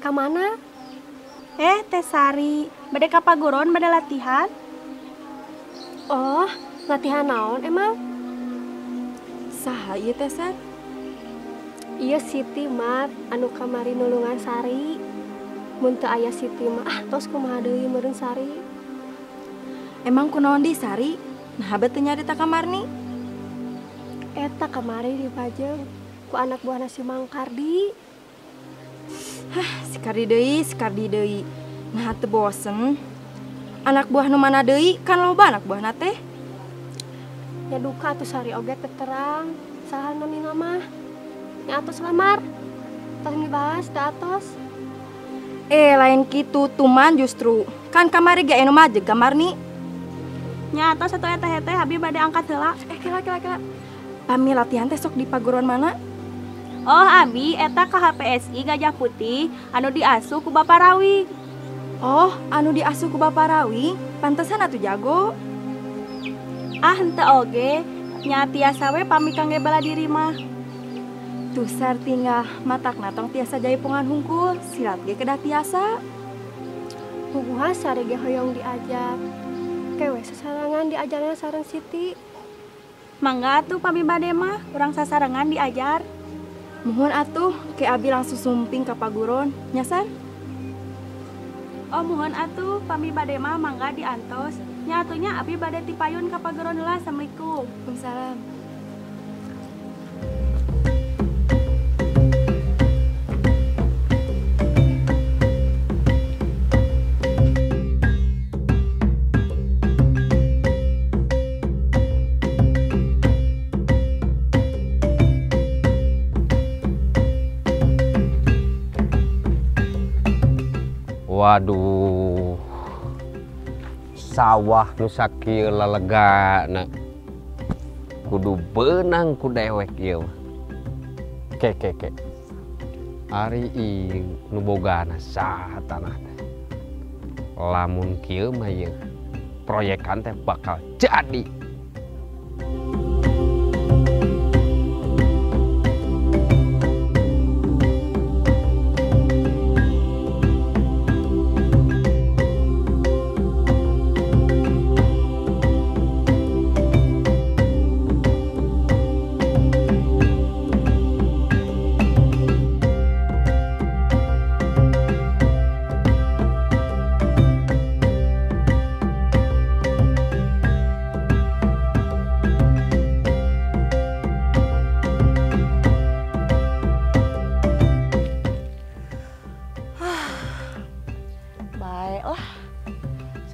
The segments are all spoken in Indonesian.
ka mana? Teh Sari, bade ka paguron bade latihan? Oh, latihan naon emang? Saha ieu teh Sar? Iya Siti Mat, anu kamari nulungan Sari. Mun teu aya Siti mah, tos kumaha deui meureun Sari. Emang kunaon di Sari? Nah beuteung nyarita kamarni? Eta kamari dipajeng ku anak buahna si Mang Kardi. Sikardi deui. Nah teu bosen. Anak buah nu mana deui? Kan loba anak buahna teh. Ya duka atuh Sari oge teu terang. Saha namina mah? Nya atos lamar. Tos dibahas da atos. Lain kitu tuman justru. Kan kamari ge anu majeg kamarni. Nya atos atuh eta teh abi bade angkat heula. Kira. Pami latihan teh sok di paguron mana? Oh abi eta ka HPSI Gajah Putih anu diasuh ku Bapak Rawi. Oh, anu diasuh ku Bapak Rawi, pantesan atuh jago. Ah henteu oge, nya tiasa we pami kangge bela diri mah. Tuh Sar tinggal matakna tong tiasa jaipongan hungkul, silat ge kedah tiasa. Puguha Sari ge hoyong diajar. Kewe sasarangan diajarna sareng Siti. Mangga atuh pami bade mah, urang sasarengan diajar. Muhun atuh, ke abi langsung sumping ka paguron, nya Sar? Oh muhun atuh, pami bade mah mangga diantos. Nya atuhnya abi bade ti payun ka paguron heula. Assalamualaikum. Waalaikumsalam. Waduh, sawah nu sakieu lalegana kudu beunang ku dewek ieu. Ke. Ari ieu nu bogana saha tanah teh. Lamun kieu mah ieu proyekan teh bakal jadi.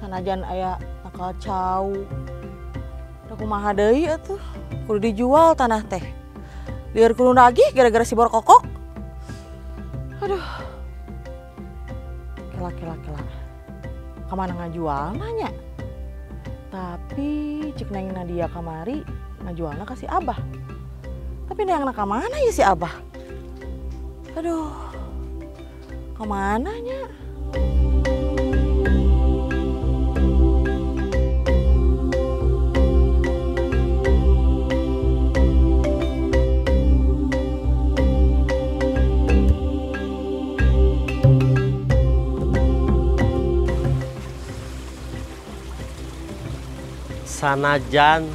Sanajan aya nakal cau. Da kumaha deui atuh? Kudu dijual tanah teh. Lieur kudu nagih gara-gara si borkokok. Aduh. Kela. Kamana ngajual nanya? Tapi cek neng Nadia kamari ngajualna ka si Abah. Tapi neangna ka mana ya si Abah? Aduh. Kamana nya? Sanajan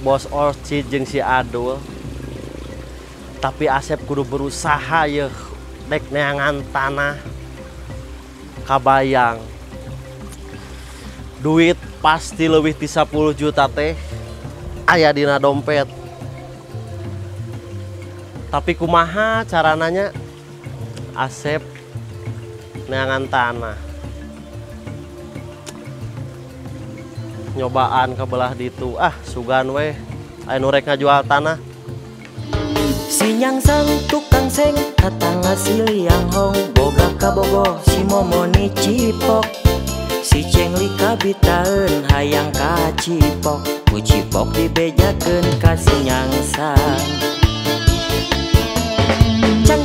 bos Orchid jeung si Adul, tapi Asep kudu berusaha yeuh dek neangan tanah. Kabayang duit pasti leuwih ti 10 juta teh aya dina dompet. Tapi kumaha carananya Asep neangan tanah? Nyobaan ke belah ditu sugan weh aya nu rek ngajual tanah. Si nyangsang tukang seng tatangga si liang hong boga kabogo si momoni cipok si cengli kabitaeun hayang ka cipok ku cipok dibejakeun ka si nyangsang cang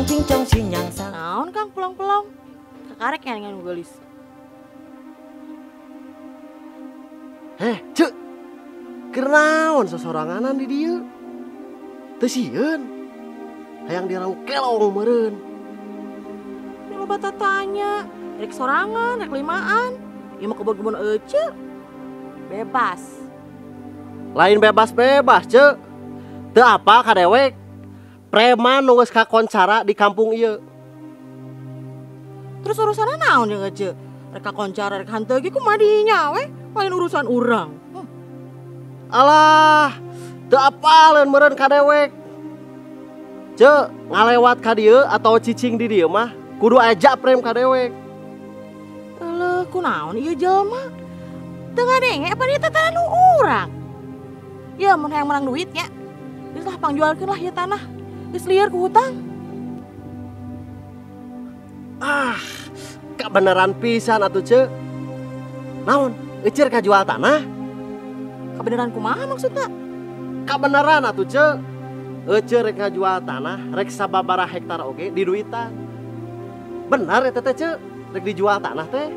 cingcong si nyangsang. Naon Kang pulang-pulang? Kakarek ngan gelis. Cek, keur naon sosoranganan di dieu? Teu sieun. Hayang dirau kelong meureun. batatanya. Rek sorangan, rek limaan. Ieu mah kebun-kebun ece. Bebas. Lain bebas-bebas, Ce. Teu apa kadewek. Preman nu geus kakoncara di kampung ieu. Terus urusanna naon jeung ece? Rek kakoncara rek hanteu ge kumaha dinya we? Lain urusan urang. Alah, teu apaleun meureun kadewek. Ce, ngalewat ka dieu atau cicing di dieu mah kudu aja prem kadewek. Eleuh, kunaon ieu jelema? Teu ngadenge apa dia tanah nu urang? Ya mun hayang menang duit nya. Geus lah pangjualkeun lah ieu tanah. Geus lieur ku hutang. Ah, kebenaran pisan atuh, Ce. Naon? Euceur kajual tanah? Kebenaran kumaha maksudna? Kebenaran atuh, Ce. Euceur rek ngajual tanah, rek sababaraha hektar oge di duitan. Benar eta teh, Ce. Rek dijual tanah teh.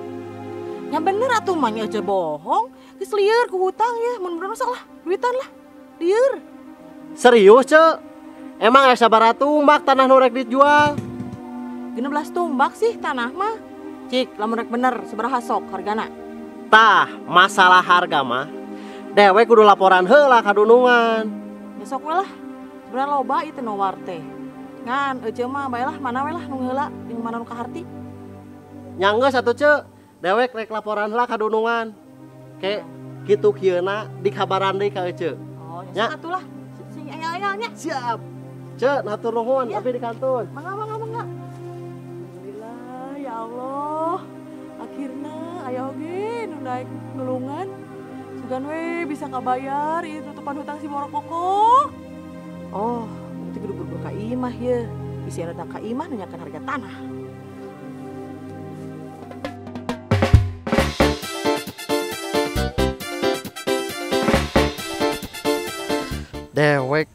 Nya bener atuh mah nya ece bohong. Geus lieur ku hutang ya, mun bener salah duitan lah. Lieur. Serius, Ce? Emang aya sabaraha tumbak tanah nu rek dijual? 16 tumbak sih tanah mah. Cik, lamun rek bener sabaraha sok hargana? Tah, masalah harga mah dewek kudu laporan heula ka dunungan. Besok we lah. Sebenarnya loba itu nawar teh. Ngan ece mah baelah mana we lah nu heula jeung mana nu kaharti. Nya geus atuh, Ce. Dewek rek laporan heula ka dunungan. Ke kitu kieuna dikabaran deui ka ece. Oh, nya atuh lah. Sing engal-engalnya. Siap. Ce, natur nuhun Ya. tapi di kantun. Mangga. Alhamdulillah ya Allah. Akhirna aya oge nu daek nulungan. Sugan we bisa kabayar ieu tutupan hutang si Morokoko. Oh, berarti kudu buru-buru ka imah ye. Isiana datang ka imah nanyakeun harga tanah. Dewek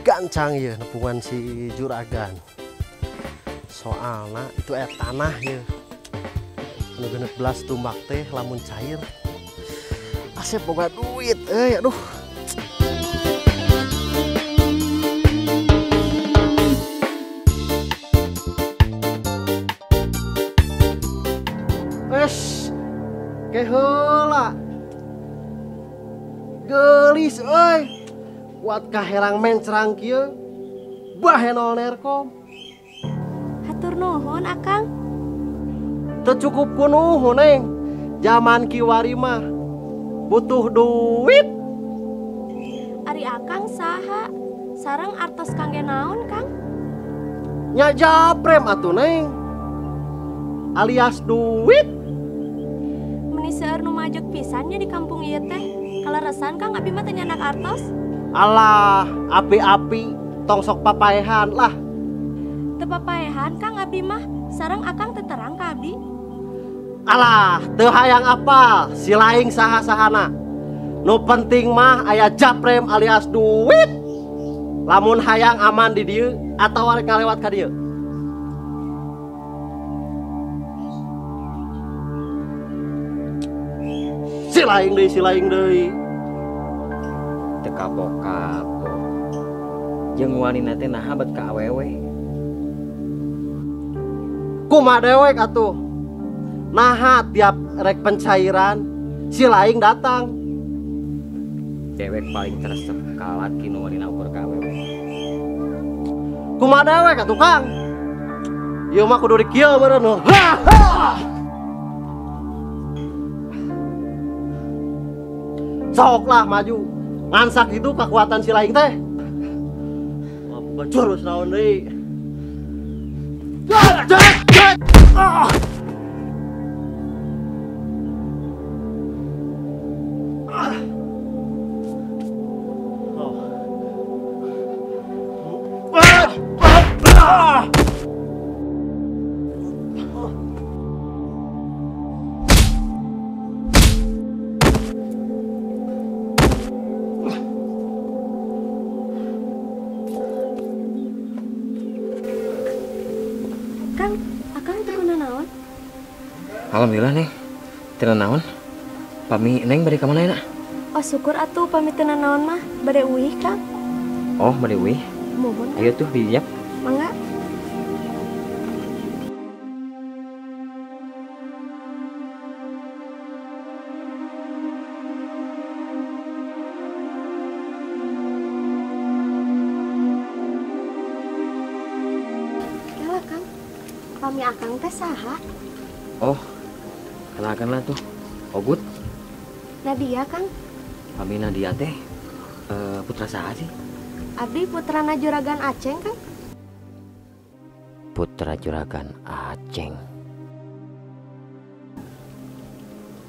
gancang ya nepungan si juragan. Soalna itu tanah ya. Nu 16 tumbak teh lamun cair. Asep boga duit, aduh. Wes, keheula. Gelis euy. Kuat kaherang mencrang kieu. Bae nol nerkom. Hatur nuhun Akang. Teu cukup kunuhun neng. Zaman kiwari mah butuh duit. Ari Akang saha? Sareng artos kangge naon, Kang? Nya japrem atuh neng. Alias duit. Meni seueur nu majeg pisannya di kampung ieu teh. Kaleresan Kang abi mah teu nyandak artos. Alah, api-api tong sok papaehan lah. Teu papaehan Kang abi mah. Sareng Akang teu terang ka abdi. Alah, teu hayang apal, si laing saha-sahana. Nu penting mah aya japrem alias duit. Lamun hayang aman di dieu atawa rek ngalewat ka dieu. Si laing deui. Teu kapok-kapok. Jeung wanina teh naha bet ka awewe. Kumaha dewek atuh. Naha tiap rek pencairan si laing datang. Dewek paling teresep kalat kinu wanina ukur ka awewe. Kumaha dewek atuh Kang? Ieu mah kudu di kieu meureun. Sok lah maju. Ngansak itu kekuatan si laing teh. Bacurus naon deui. Kang, Akang teu kuna naon? Alhamdulillah neng. Teu naon. Pami neng bade ka mana ya? Oh syukur atuh pamit teu naon mah. Bade uih Kang. Oh, bade wih. Mohon Kang. Ayo tuh didiap. Mangga. suami akang teh saha? Oh, kenalkanlah tuh, Ogut. Nadia Kang. Kami Nadia teh, putra saha sih? Abdi putrana Juragan Aceng Kang. Putra Juragan Aceng.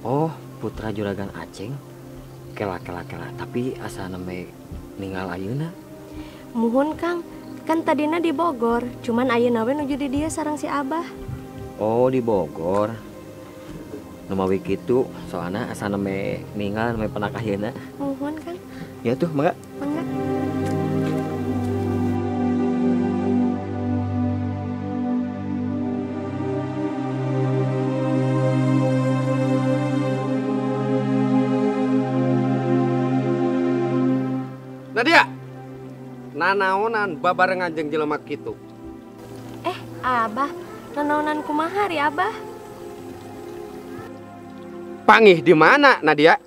Oh, putra Juragan Aceng. Kela. Tapi asa neme ninggal ayeuna. Muhun Kang, kan tadina di Bogor, cuman ayeuna we nuju di dieu sareng si Abah. Oh, di Bogor. Nu mawi kitu, soalna asa neme ninggal neme penak ayeuna. Muhun Kang. Ya tuh, mangga. Mangga. Nadia, nanaonan babarengan jeung jelema kitu. Abah, nanaonan kumaha ri Abah? Pangih di mana Nadia?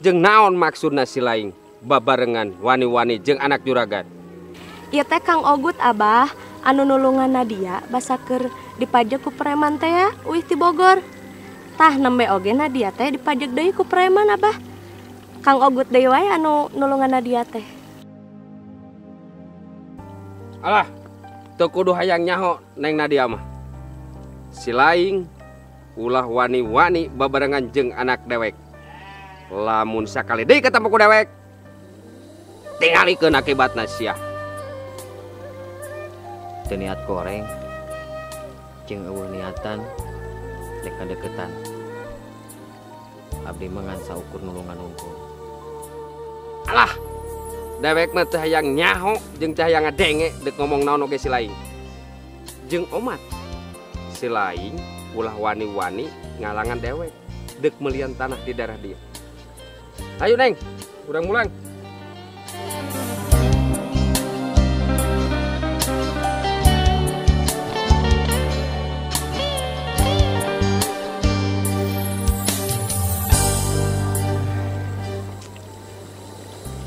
Jeung naon maksudna si laing babarengan wani-wani jeung anak juragan? Ieu teh Kang Ogut Abah, anu nulungan Nadia basa keur dipajak ku preman teh ya, uih ti Bogor. Tah nembe oge Nadia teh dipajak deui ku preman Abah. Kang Ogut deui wae anu nulungan Nadia teh. Alah, teu kudu hayang nyaho Neng Nadia mah. Si laing ulah wani-wani babarengan jeung anak dewek. Lamun sakali deui ketemu ku dewek, tingalikeun akibatna sia. Teu niat goreng. Jeung eueuh niatan dek kadeketan. Abdi mah ngan saukur nulungan unggul. Alah, dewek mah teu hayang nyaho jeung teu hayang ngadenge deuk ngomong naon oge si laing. Jeung omat, si laing ulah wani-wani ngalangan dewek deuk melian tanah di daerah dia. Ayo Neng, urang mulang.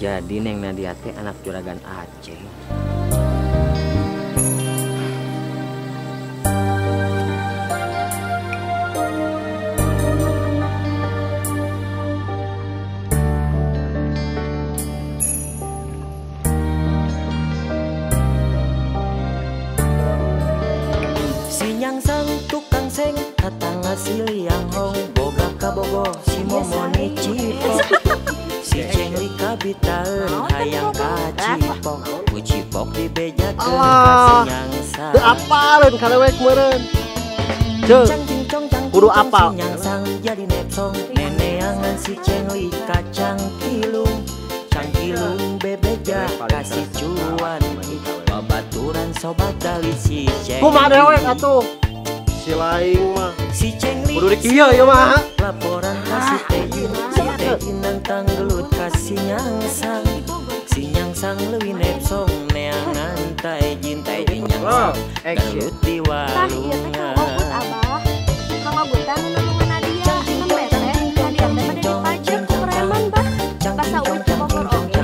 Jadi Neng Nadia teh anak juragan Aceng. Sinyang sang tukang seng datang asli yang hong boga kabogo si momoni cipok. Si cengli kabitaeun hayang ka cipok, ku cipok dibejakeun ka sinyang sang. Teu apaleun ka dewek meureun. Ceu, kudu apal. Sinyang sang jadi nepsong, neneangan si cengli kacang kilung. Cangkilung bebeja kasih cuan, babaturan sobat dali si cengli. Kumaha dewek atuh? Si laing mah Si cengli kudu dikieu ieu mah. laporan kasih tejin, si tejin nantang gelut kasih nyangsang. Si nyangsang leuwih nepsong neangan taejin tejin nyangsang gelut di Tah ieu teh Kang Ogut walungan. Abah. Kang Ogut teh anu nulungan Nadia. Nembe teh Nadia teh bade dipajak ku preman bah. Basa uih ti Bogor oge.